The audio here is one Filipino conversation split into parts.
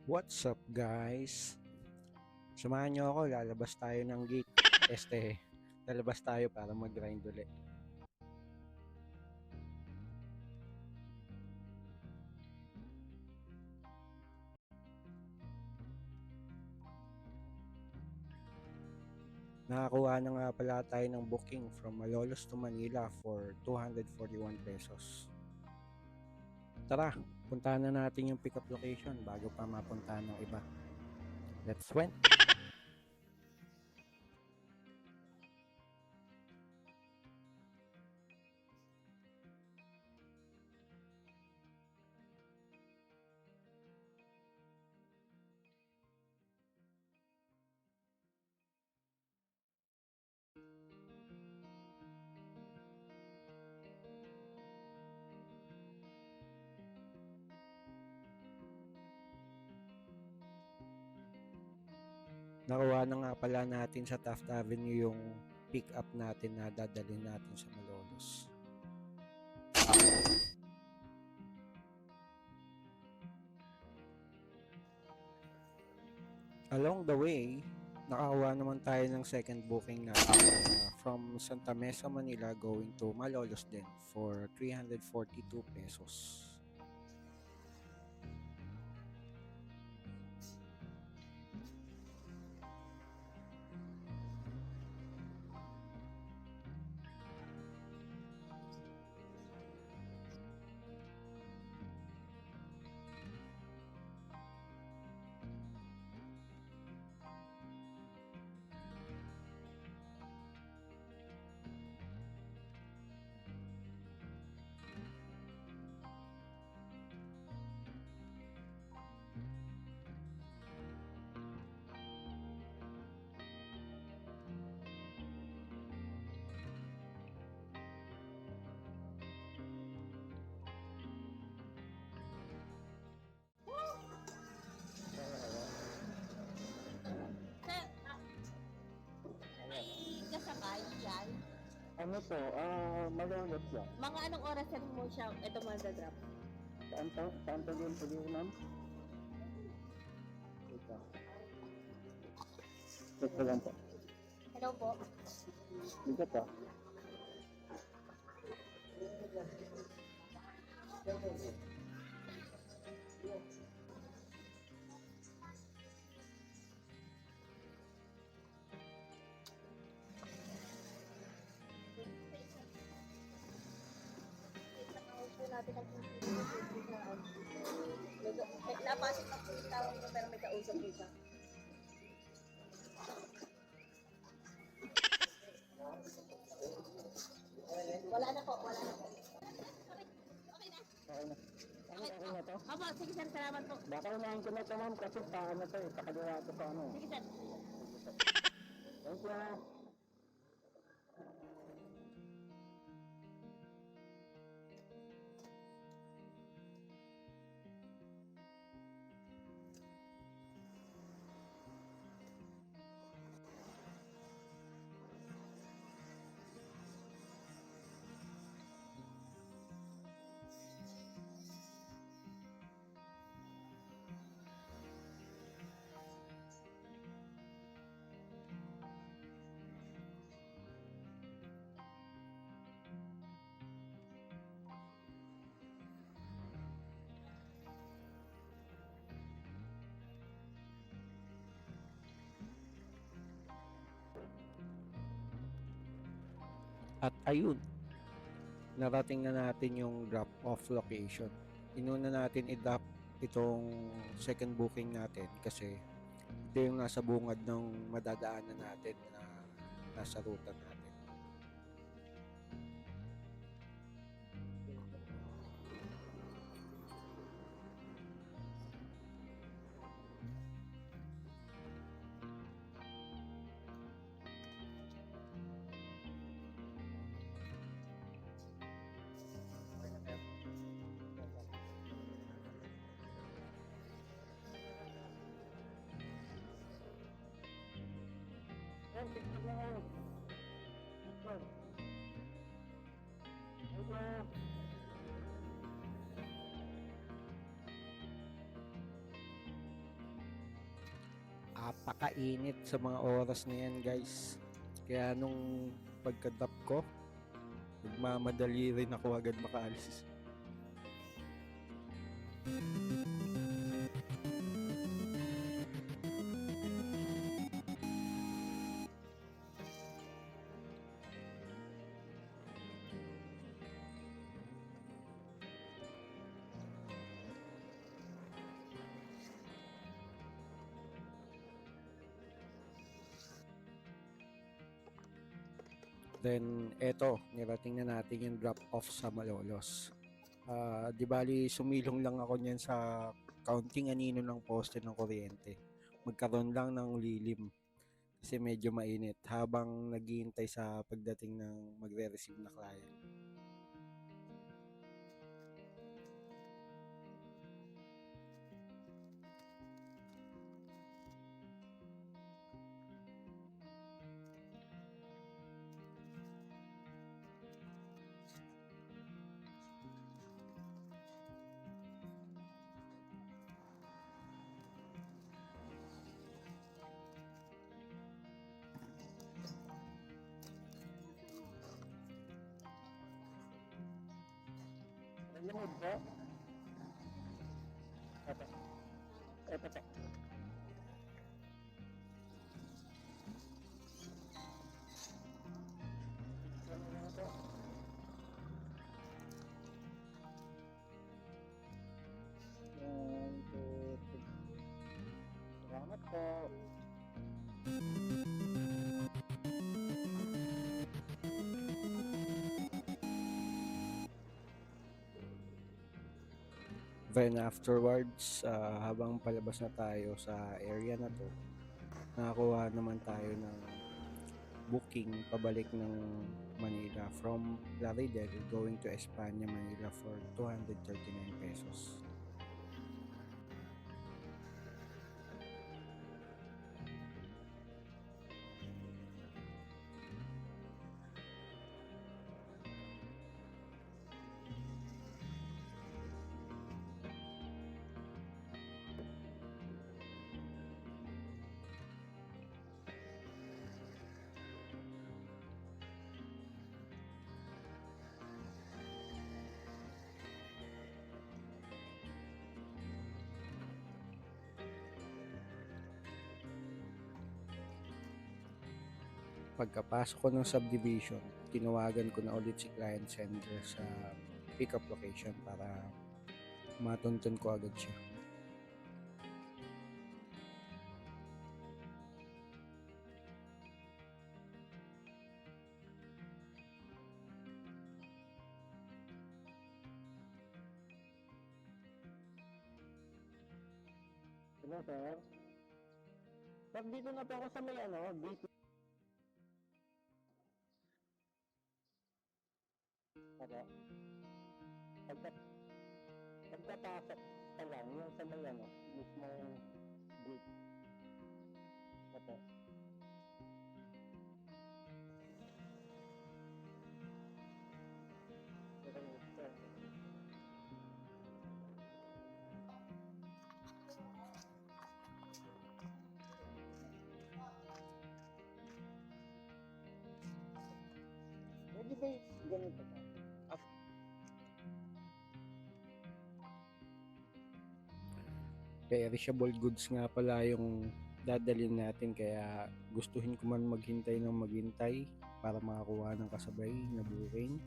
What's up guys? Samahan nyo ako, lalabas tayo ng gate. Lalabas tayo para mag-grind ulit. Nakakuha na nga pala tayo ng booking from Malolos to Manila for 241 pesos. Tara, puntahan na natin yung pick-up location bago pa mapuntahan ng iba. Let's went! Nakuha na nga pala natin sa Taft Avenue yung pick-up natin na dadalhin natin sa Malolos. Along the way, nakakuha naman tayo ng second booking natin from Santa Mesa, Manila going to Malolos din for 342 pesos. Kasabay yan. Ano to? Malolos yan. Mga anong oras mo siya ito magdadrop? Saan to din pwede ma'am? Ito. Ito lang po. Hello po. Dito po. Natin ang napasok na po yung tawag ko pero may kausap ko siya. Wala na po, wala na po. Okay na. Okay na. Okay na to? Opo, sige sir, salamat po. Baka unahin ko na ito ma'am kasi paano to eh. Pakaliwa ko sa ano. Sige sir. Thank you. At ayun, narating na natin yung drop-off location. Inuna natin i-drop itong second booking natin kasi ito yung nasa bungad ng madadaanan natin na nasa ruta natin. napakainit sa mga oras na yan guys. Kaya nung pagka-drop ko, nagmamadali rin ako agad makaalis. Then, eto, nirating na natin yung drop-off sa Malolos. Di bali, sumilong lang ako niyan sa counting anino ng poste ng kuryente. Magkaroon lang ng lilim kasi medyo mainit habang naghihintay sa pagdating ng magre-receive na client. Nalunod po. Ito. Ito po. Ano na ito? 1, 2, 3. Salamat po. Then afterwards, habang palabas na tayo sa area na to, nakakuha naman tayo ng booking pabalik ng Manila from Plaridel going to Espanya, Manila for 239 pesos. Pagkapasok ko ng subdivision, tinawagan ko na ulit si client sender sa pickup location para matuntun ko agad siya. Hello, sir. Sir, dito na po ako sa may dito. Ako. Pagkapasok pa lang, yung sa may mismo gate. Ako. Okay, sir. Pwede ba ganito pa? Perishable goods nga pala yung dadalhin natin, kaya gustuhin ko man maghintay ng maghintay para makakuha ng kasabay na booking.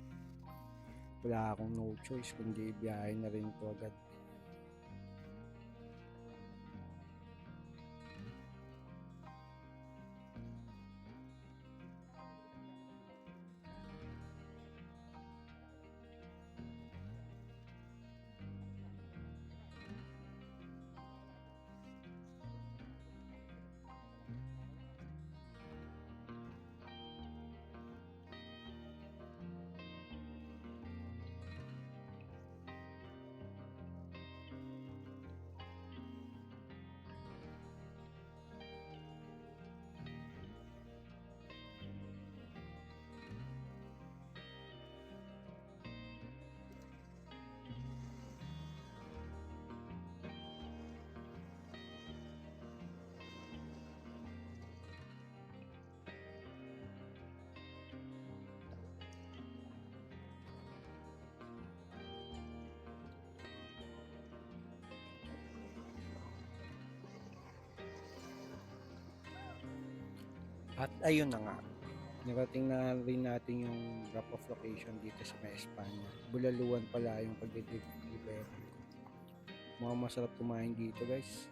Wala akong no choice kundi biyahe na rin to agad. At ayun na nga, narating na rin natin yung drop-off location dito sa May Espanya. Bulaluan pala yung pag-deliver. Mukhang masarap kumain dito guys.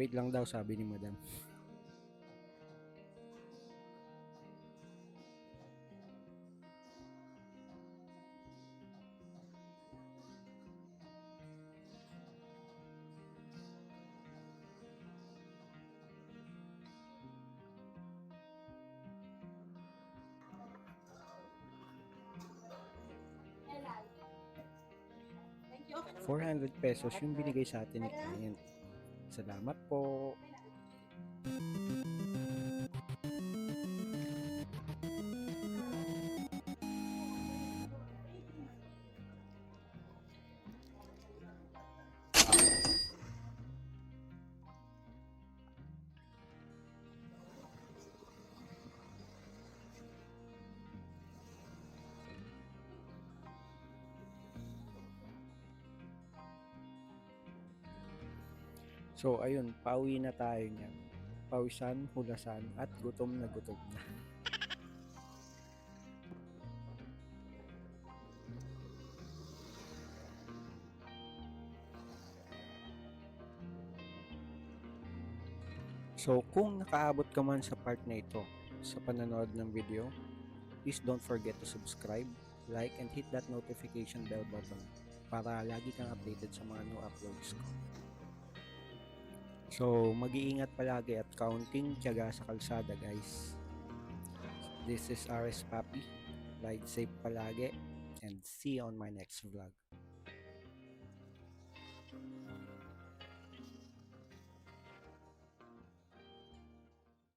Wait lang daw, sabi ni madam. Thank you. 400 pesos yung binigay sa atin ni client. Salamat po. So ayun, pauwi na tayo niyan. Pawisan, hulasan, at gutom na gutom na. So kung nakaabot ka man sa part na ito sa panonood ng video, please don't forget to subscribe, like, and hit that notification bell button para lagi kang updated sa mga new uploads ko. So, mag-iingat palagi at counting tiyaga sa kalsada, guys. This is RS Papi. Ride safe palagi and see you on my next vlog.